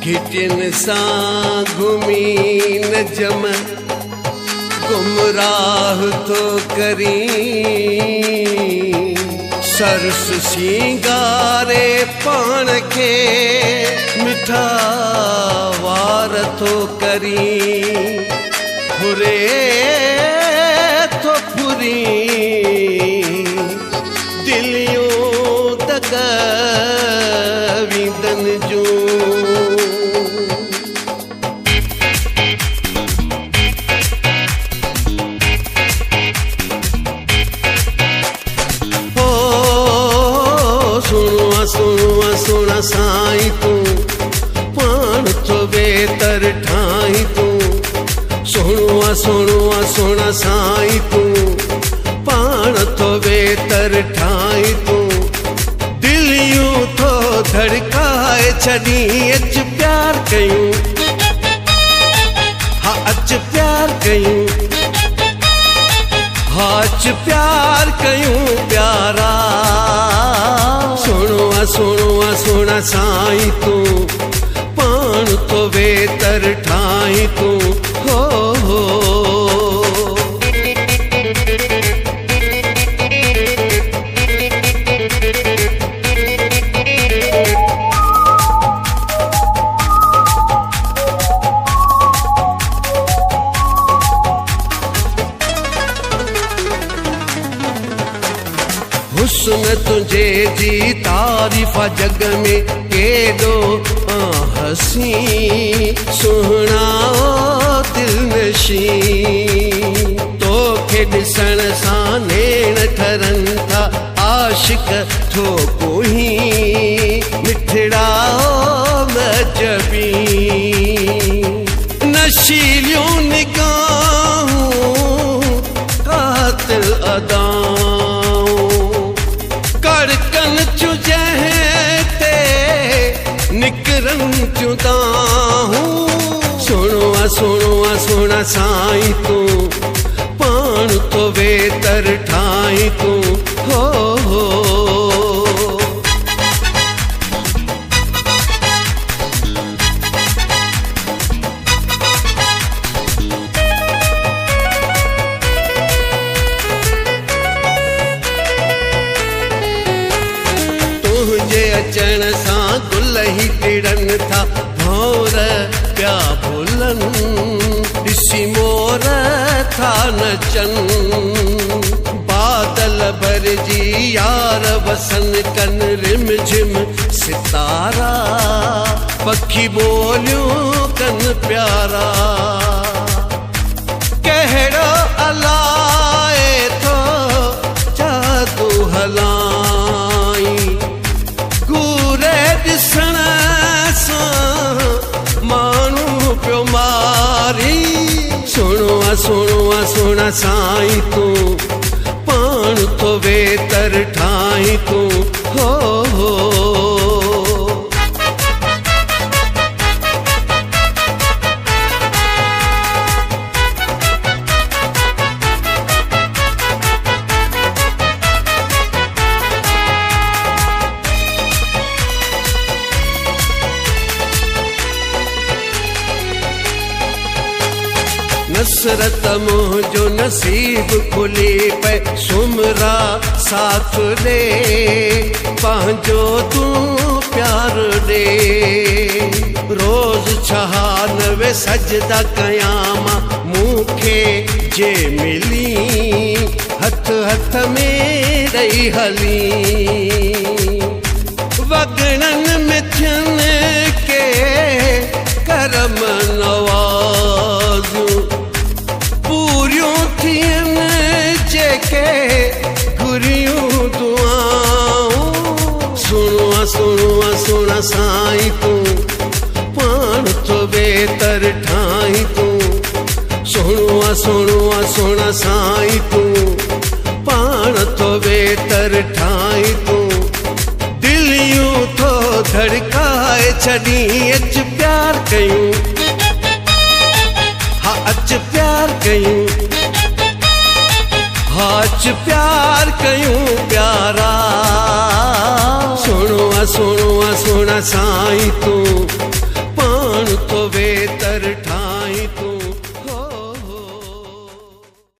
घिटिन सां घुमी न जम गुमराह तो करी सरस सिंगारे पाण खे मिठा वार तो करी फुरे तो फुरी दिलियों तक विदन जो सुना साईं तू पाण तो बेतर ठाई तू सुना साईं तू पाण तो बेतर ठाई तू दिल यूं तो धड़काए छड़ी अच प्यार कयूं हा अच प्यार कयूं हा अच प्यार कयूं प्यारा सुना साईं तू पाण तो बेतर ठाई तू हो हुस्न तुझे जी तारीफ़ जग में केॾो हसी सुहिणा दिल नशी तोखे ॾिसण सां नेण ठरनि था आशिक थो कोही मिठड़ा मजबी नशीलियूं निगाहूं कातिल अदाऊं कड़कन चुजे ते निकरन चुदाहूं सुना साईं तू पाण तो बेतर ठाई तू हो अचण सां गुल ही टिड़न था भौर पिया भुलन ॾिसी मोर था नचन बादल भरजी यार वसन कन रिम झिम सितारा पखी बोलियूं कन प्यारा कहिड़ो अलाए थो जादू हलाई ॾिसण सां माण्हू पियो मारी सुना साईं तू पाण तो बेतर ठाई तू हो नसरत मुझो नसीब खुली पे सुमरा साथ दे पंहिंजो तू प्यार दे रोज 96 सजदा कयामा मूंखे जे मिली हथ हथ में रही हली वगणन में थियन के करम नवाज़ूं पूरियूं थियन जेके घुरियूं दुआऊं सुना साईं तू पाण तो बेतर ठाई तू सुना साईं तू पाण तो बेतर ठाई तू दिल यूं थो धड़काए छड़ी अच प्यार कयूं हा अच प्यार कयूं हा अच प्यार कयूं प्यारा सुना साईं तू वेतर